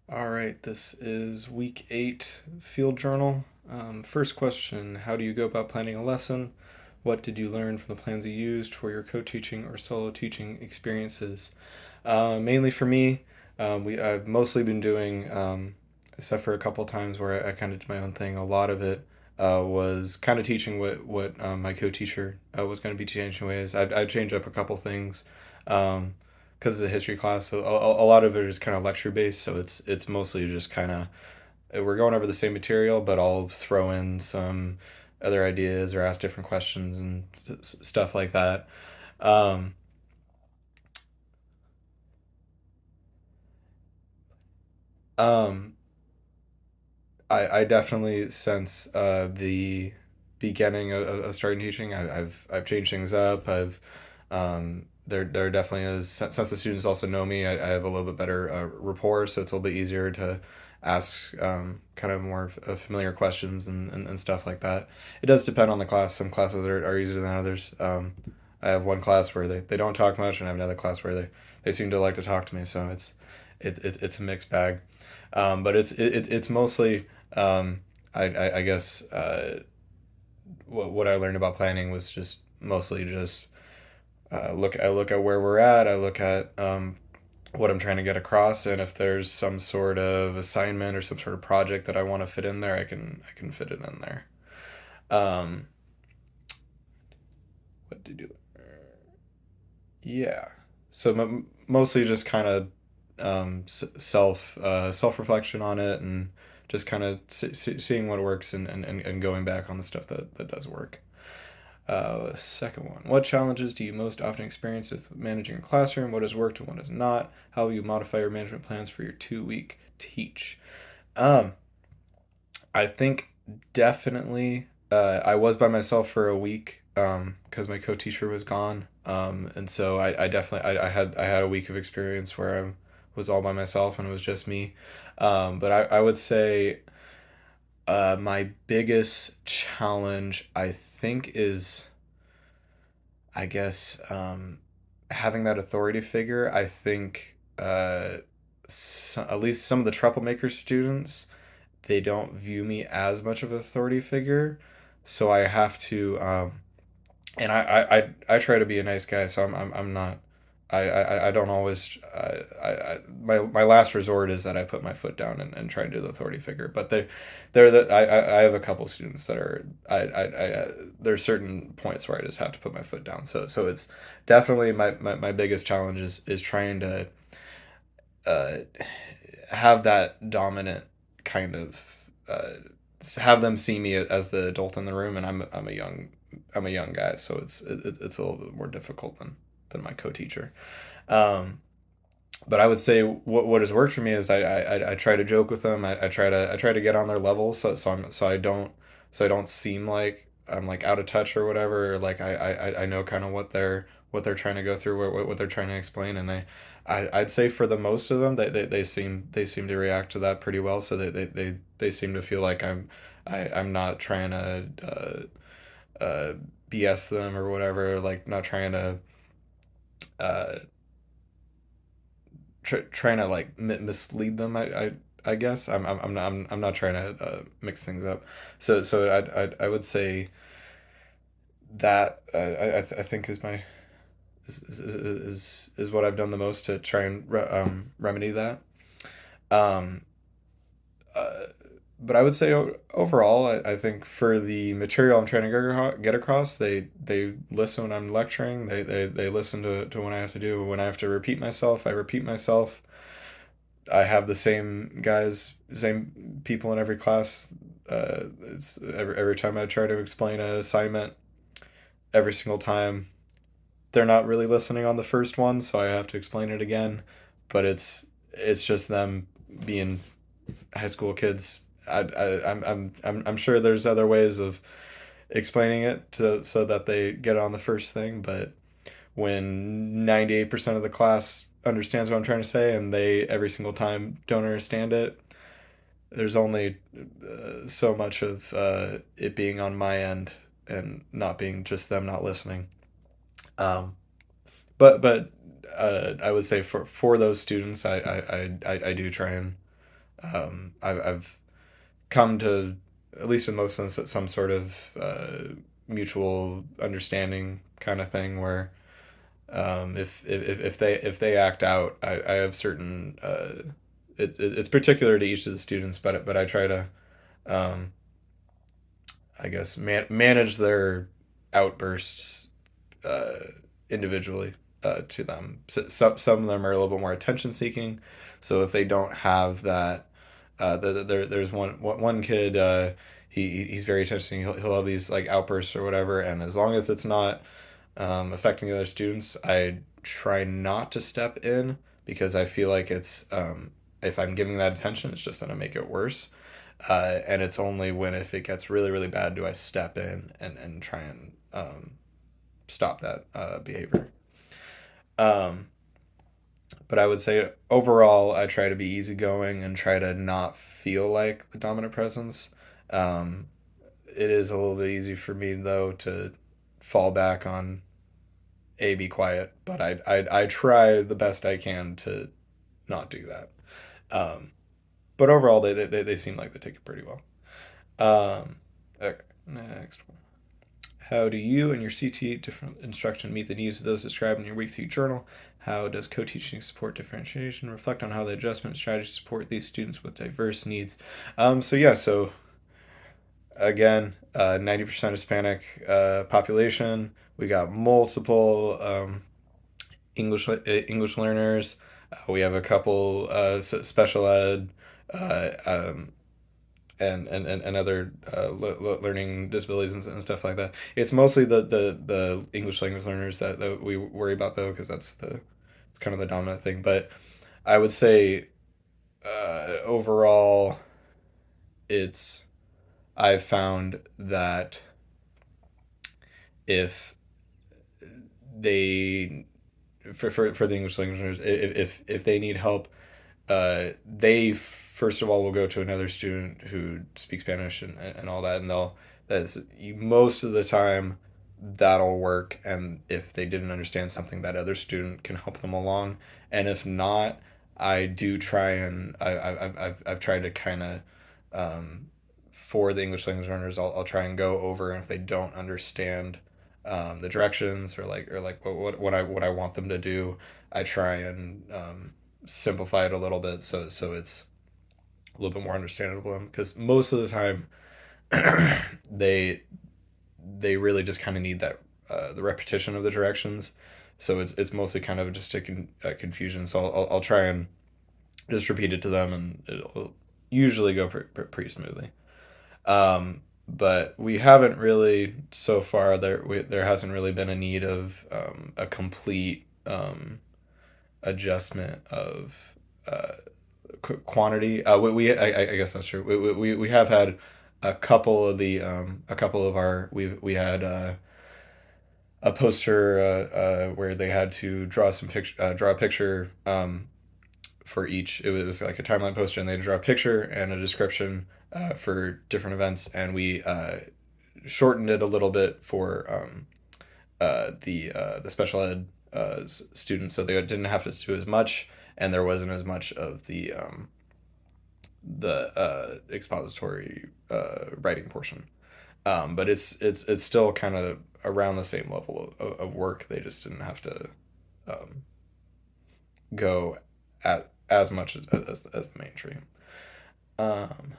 All right, this is week 8 field journal. First question: how do you go about planning a lesson? What did you learn from the plans you used for your co teaching or solo teaching experiences? Mainly for me, I've mostly been doing, except for a couple times where I kind of did my own thing, a lot of it was kind of teaching what my co teacher was going to be teaching ways. I'd change up a couple things. Um, because it's a history class, so a lot of it is kind of lecture based. So it's mostly just kind of we're going over the same material, but I'll throw in some other ideas or ask different questions and stuff like that. Um, um, I definitely sense the beginning of starting teaching. I've changed things up. There definitely is, since the students also know me, I have a little bit better rapport, so it's a little bit easier to ask kind of more familiar questions and stuff like that. It does depend on the class. Some classes are easier than others. I have one class where they don't talk much, and I have another class where they seem to like to talk to me. So it's a mixed bag. But it's mostly I guess what I learned about planning was just mostly just I look at where we're at. I look at what I'm trying to get across, and if there's some sort of assignment or some sort of project that I want to fit in there, I can fit it in there. Um, what did you? Yeah. So mostly just kind of self reflection on it and just kind of seeing what works and going back on the stuff that does work. Second one: what challenges do you most often experience with managing a classroom? What has worked and what has not? How will you modify your management plans for your 2 week teach? Um, I think definitely. I was by myself for a week because my co-teacher was gone, and so I definitely I had a week of experience where I was all by myself and it was just me. But I would say my biggest challenge I think is I guess having that authority figure. I think at least some of the troublemaker students they don't view me as much of an authority figure, so I have to. And I try to be a nice guy, so I'm not. I don't always. My last resort is that I put my foot down and try to do the authority figure. But I have a couple students that are there's certain points where I just have to put my foot down. So it's definitely my biggest challenge is trying to uh, have that dominant kind of have them see me as the adult in the room, and I'm a young guy, so it's a little bit more difficult than my co-teacher. Um, but I would say what has worked for me is I try to joke with them. I try to get on their level, so I don't seem like I'm like out of touch or whatever. Or like I know kind of what they're trying to go through, what they're trying to explain, and I'd say for the most of them they seem to react to that pretty well. So they seem to feel like I'm not trying to BS them or whatever. Like not trying to uh, trying to like mislead them. I guess I'm not trying to mix things up. So I would say that I think is my is what I've done the most to try and remedy that. Um, uh, but I would say overall, I think for the material I'm trying to get across, they listen when I'm lecturing. They listen to when I have to do. When I have to repeat myself, I repeat myself. I have the same guys, same people in every class. It's every time I try to explain an assignment, every single time they're not really listening on the first one, so I have to explain it again. But it's just them being high school kids. I'm sure there's other ways of explaining it so that they get on the first thing, but when 98% of the class understands what I'm trying to say and they every single time don't understand it, there's only so much of it being on my end and not being just them not listening. Um, but I would say for those students, I do try and I've come to, at least in most of them, some sort of mutual understanding kind of thing where if they act out, I have certain it's particular to each of the students, but I try to um, I guess manage their outbursts uh, individually to them. So, some of them are a little bit more attention seeking, so if they don't have that, there's one kid. He's very attention. He'll have these like outbursts or whatever, and as long as it's not affecting the other students, I try not to step in because I feel like it's if I'm giving that attention, it's just going to make it worse. And it's only when if it gets really really bad do I step in and try and stop that behavior. Um, but I would say overall, I try to be easygoing and try to not feel like the dominant presence. Um, it is a little bit easy for me though to fall back on be quiet, but I try the best I can to not do that. Um, but overall, they seem like they take it pretty well. Okay, next one. How do you and your CT different instruction meet the needs of those described in your week 3 journal? How does co-teaching support differentiation? Reflect on how the adjustment strategies support these students with diverse needs. So again, 90% Hispanic population. We got multiple English learners. We have a couple special ed uh, um, and other learning disabilities and stuff like that. It's mostly the English language learners that we worry about though, because it's kind of the dominant thing. But I would say overall, it's I've found that if they for the English language learners, if they need help, they first of all will go to another student who speaks Spanish and all that, and that's most of the time that'll work. And if they didn't understand something, that other student can help them along. And if not, I do try and I've tried to kind of um, for the English language learners, I'll try and go over, and if they don't understand the directions or like what I want them to do, I try and simplify it a little bit so it's a little bit more understandable because most of the time they they really just kind of need that the repetition of the directions, so it's mostly kind of just a confusion. So I'll try and just repeat it to them, and it'll usually go pretty smoothly. But we haven't really so far there hasn't really been a need of a complete adjustment of uh, quantity. I guess that's true. We have had a couple of our we had a poster where they had to draw a picture for each. It was like a timeline poster, and they had to draw a picture and a description for different events, and we shortened it a little bit for the special ed students, so they didn't have to do as much, and there wasn't as much of the expository writing portion. But it's still kind of around the same level of work. They just didn't have to um, go at as much as the mainstream. Um,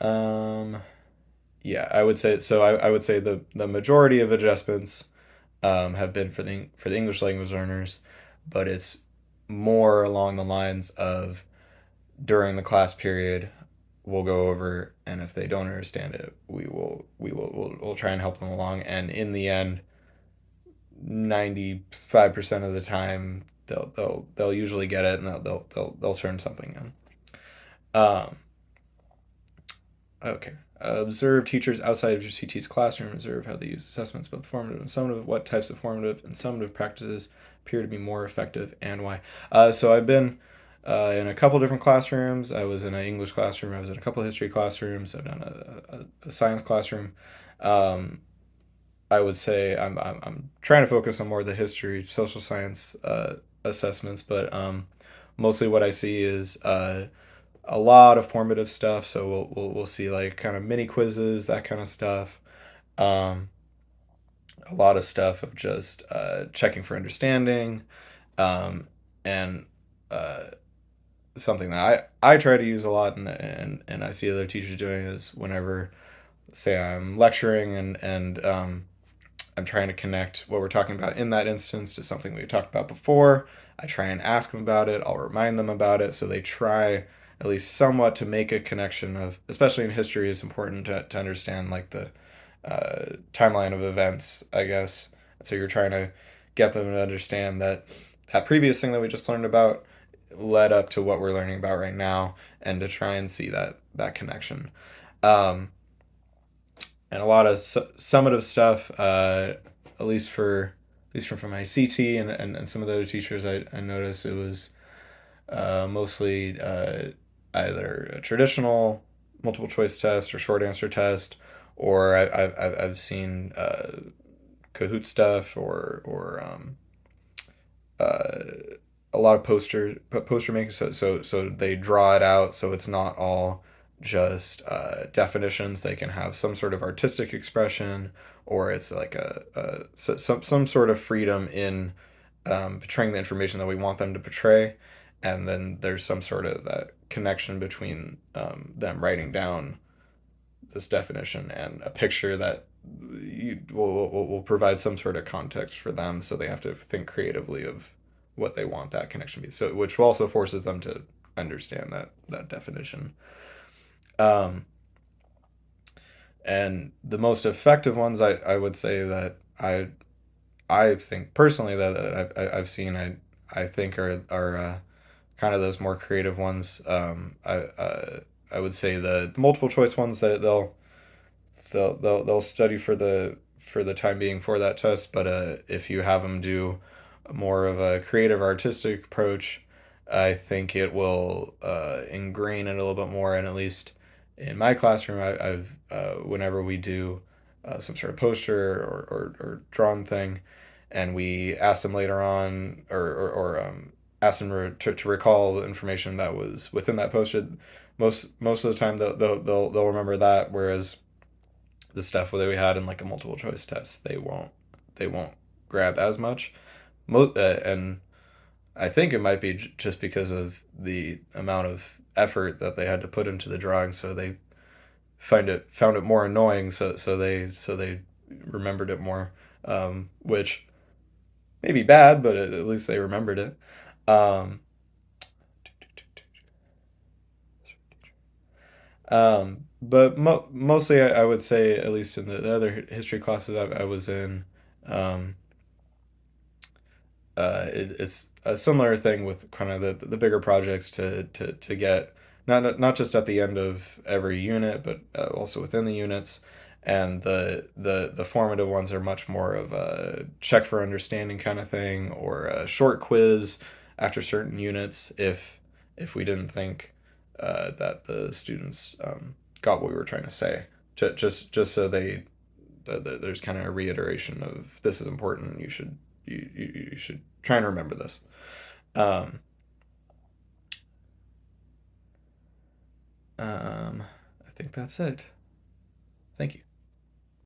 um, yeah, I would say so. I would say the majority of adjustments have been for the English language learners, but it's more along the lines of during the class period we'll go over, and if they don't understand it we'll try and help them along, and in the end 95% of the time they'll usually get it, and they'll turn something in. Okay. Observe teachers outside of your CT's classroom. Observe how they use assessments, both formative and summative. What types of formative and summative practices appear to be more effective, and why? So I've been in a couple different classrooms. I was in an English classroom. I was in a couple history classrooms. I've done a science classroom. Um, I would say I'm trying to focus on more of the history, social science assessments, but mostly what I see is a lot of formative stuff. So we'll see like kind of mini quizzes, that kind of stuff. Um, a lot of stuff of just checking for understanding, um, and uh, something that I try to use a lot, and I see other teachers doing is whenever, say, I'm lecturing and I'm trying to connect what we're talking about in that instance to something we talked about before. I try and ask them about it. I'll remind them about it, so they try at least somewhat to make a connection of, especially in history, it's important to understand like the timeline of events, I guess. So you're trying to get them to understand that that previous thing that we just learned about led up to what we're learning about right now, and to try and see that connection. Um, and a lot of summative stuff, at least from my CT and some of the other teachers, I noticed it was mostly either a traditional multiple choice test or short answer test, or I've seen Kahoot stuff or uh, a lot of poster making. So they draw it out so it's not all just definitions. They can have some sort of artistic expression, or it's like some sort of freedom in portraying the information that we want them to portray, and then there's some sort of that connection between them writing down this definition and a picture that will provide some sort of context for them, so they have to think creatively of what they want that connection to be, so which also forces them to understand that definition. um, and the most effective ones, I would say that I think personally that I've seen, I think are kind of those more creative ones. I would say the multiple choice ones that they'll study for the time being for that test. But if you have them do more of a creative artistic approach, I think it will ingrain it a little bit more. And at least in my classroom, I've whenever we do some sort of poster or drawn thing, and we ask them later on, or ask them to recall the information that was within that poster, most of the time they'll remember that, whereas the stuff that we had in like a multiple choice test, they won't grab as much. And I think it might be just because of the amount of effort that they had to put into the drawing, so they found it more annoying. So they remembered it more, which may be bad, but at least they remembered it. Um, but mostly, I would say, at least in the other history classes I was in, um, it's a similar thing with kind of the bigger projects to get not just at the end of every unit, but also within the units. And the formative ones are much more of a check for understanding kind of thing, or a short quiz after certain units if we didn't think that the students got what we were trying to say. Just so there's kind of a reiteration of, this is important. You should try and remember this. Um, I think that's it. Thank you.